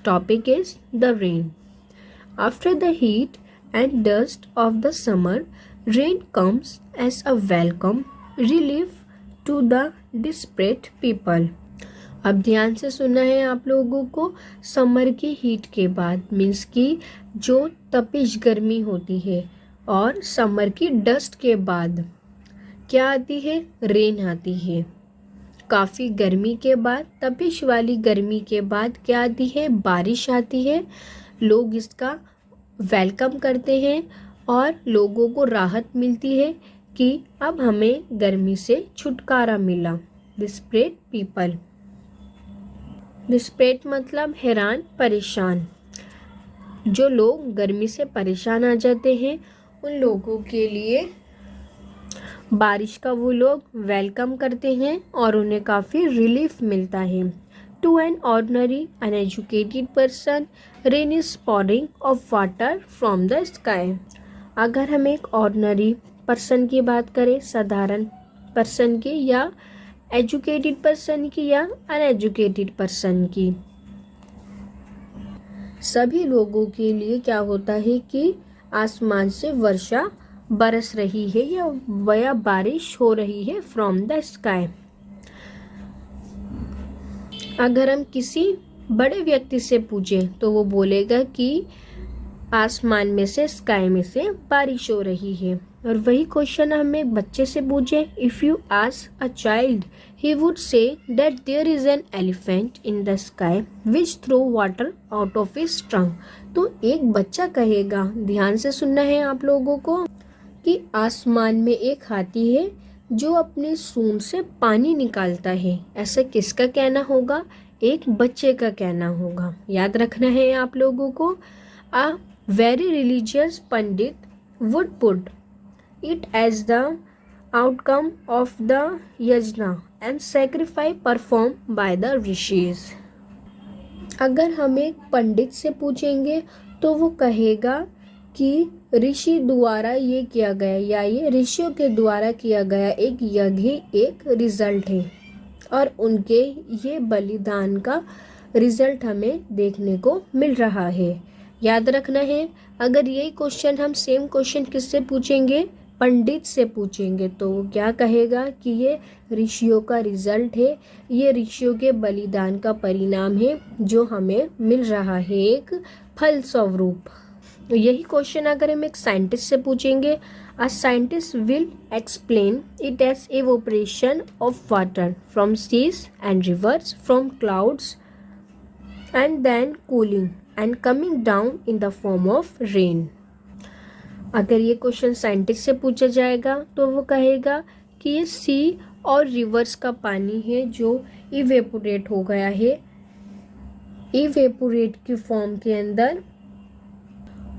Topic is the rain. After the heat and dust of the summer, rain comes as a welcome relief to the desperate people. अब ध्यान से सुनना है आप लोगों को। समर की हीट के बाद मीन्स की जो तपिश गर्मी होती है, और समर की डस्ट के बाद क्या आती है? रेन आती है। काफ़ी गर्मी के बाद, तपिश वाली गर्मी के बाद क्या आती है? बारिश आती है। लोग इसका वेलकम करते हैं और लोगों को राहत मिलती है कि अब हमें गर्मी से छुटकारा मिला। Desperate people. डिस्परेट मतलब हैरान, परेशान। जो लोग गर्मी से परेशान आ जाते हैं उन लोगों के लिए बारिश का वो लोग वेलकम करते हैं और उन्हें काफ़ी रिलीफ मिलता है। To an ordinary uneducated person, rain is pouring of water from the sky. अगर हम एक ऑर्डिनरी पर्सन की बात करें, साधारण पर्सन की, या एजुकेटेड पर्सन की, या अनएजुकेटेड पर्सन की, सभी लोगों के लिए क्या होता है कि आसमान से वर्षा बरस रही है या बारिश हो रही है फ्रॉम द स्काई। अगर हम किसी बड़े व्यक्ति से पूछें तो वो बोलेगा कि आसमान में से, स्काई में से बारिश हो रही है। और वही क्वेश्चन हम एक बच्चे से पूछें, if you ask a child he would say that there is an elephant in the sky which throw water out of his trunk. तो एक बच्चा कहेगा, ध्यान से सुनना है आप लोगों को, कि आसमान में एक हाथी है जो अपने सूंड से पानी निकालता है। ऐसा किसका कहना होगा? एक बच्चे का कहना होगा। याद रखना है आप लोगों को। A very religious pandit would put it as the outcome of the yajna and sacrifice perform by the rishis. अगर हम एक पंडित से पूछेंगे तो वो कहेगा कि ऋषि द्वारा ये किया गया, या ये ऋषियों के द्वारा किया गया एक यज्ञ एक रिजल्ट है, और उनके ये बलिदान का रिजल्ट हमें देखने को मिल रहा है। याद रखना है। अगर यही क्वेश्चन हम सेम क्वेश्चन किससे पूछेंगे? पंडित से पूछेंगे, तो वो क्या कहेगा कि ये ऋषियों का रिजल्ट है, ये ऋषियों के बलिदान का परिणाम है जो हमें मिल रहा है एक फल स्वरूप। यही क्वेश्चन अगर हम एक साइंटिस्ट से पूछेंगे, a scientist will explain it as evaporation of water from seas and rivers from clouds and then cooling and coming down in the form of rain. अगर ये क्वेश्चन साइंटिस्ट से पूछा जाएगा तो वो कहेगा कि ये सी और रिवर्स का पानी है जो इवेपोरेट हो गया है, इवेपोरेट की फॉर्म के अंदर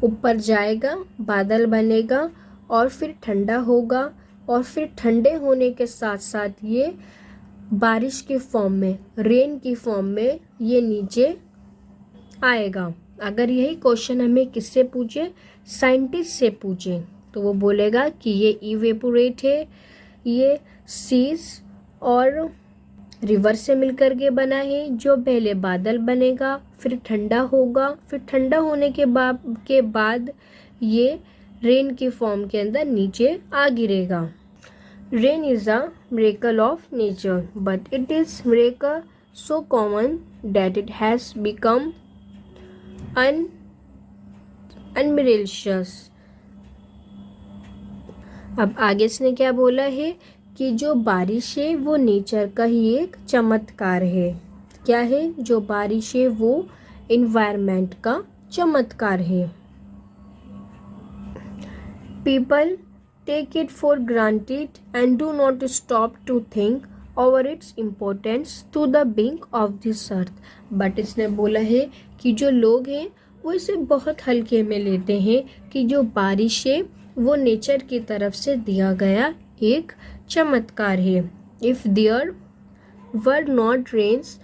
ऊपर जाएगा, बादल बनेगा और फिर ठंडा होगा, और फिर ठंडे होने के साथ साथ ये बारिश की फॉर्म में, रेन की फॉर्म में ये नीचे आएगा। अगर यही क्वेश्चन हमें किससे पूछे? साइंटिस्ट से पूछे, तो वो बोलेगा कि ये इवेपोरेट है, ये सीज और रिवर से मिलकर के बना है, जो पहले बादल बनेगा, फिर ठंडा होगा, फिर ठंडा होने के बाद ये रेन की फॉर्म के अंदर नीचे आ गिरेगा। Rain is a miracle of nature, but it is miracle so common that it has become unmiraculous. अब आगे इसने क्या बोला है कि जो बारिश है वो नेचर का ही एक चमत्कार है। क्या है? जो बारिश है वो इन्वायरमेंट का चमत्कार है। People take it for granted and do not stop to think over its importance to the being of this earth. But इसने बोला है कि जो लोग हैं वो इसे बहुत हल्के में लेते हैं कि जो बारिश है वो नेचर की तरफ से दिया गया एक चमत्कार है। If there were not rains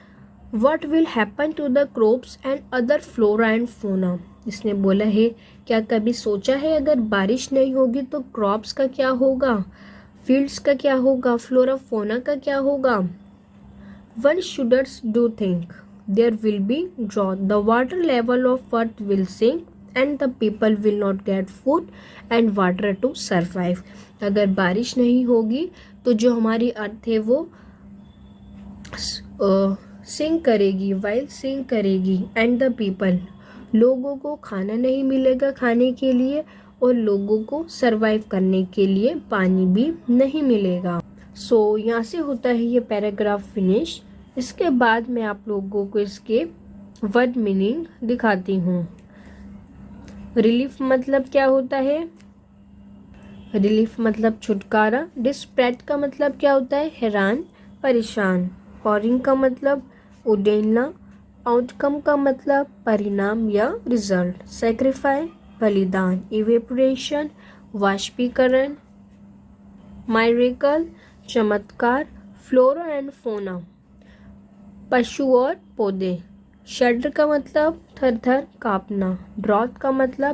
what will happen to the crops and other flora and fauna. इसने बोला है, क्या कभी सोचा है अगर बारिश नहीं होगी तो क्रॉप्स का क्या होगा, फील्ड्स का क्या होगा, फ्लोरा फोना का क्या होगा। One shudders to think there will be drought. The water level of earth will sink and the people will not get food and water to survive. अगर बारिश नहीं होगी तो जो हमारी अर्थ है वो सिंक करेगी, वाइल सिंक करेगी, एंड द पीपल, लोगों को खाना नहीं मिलेगा खाने के लिए और लोगों को सरवाइव करने के लिए पानी भी नहीं मिलेगा। सो यहाँ से होता है ये पैराग्राफ फिनिश। इसके बाद मैं आप लोगों को इसके वर्ड मीनिंग दिखाती हूँ। रिलीफ मतलब क्या होता है? रिलीफ मतलब छुटकारा। डिस्प्रेट का मतलब क्या होता है? हैरान, परेशान। पॉरिंग का मतलब उडेलना। आउटकम का मतलब परिणाम या रिजल्ट। सेक्रीफाई बलिदान। इवेपोरेशन वाष्पीकरण। मायरेकल चमत्कार। फ्लोरा एंड फोना पशु और पौधे। शड्र का मतलब थर थर कांपना। ड्रॉथ का मतलब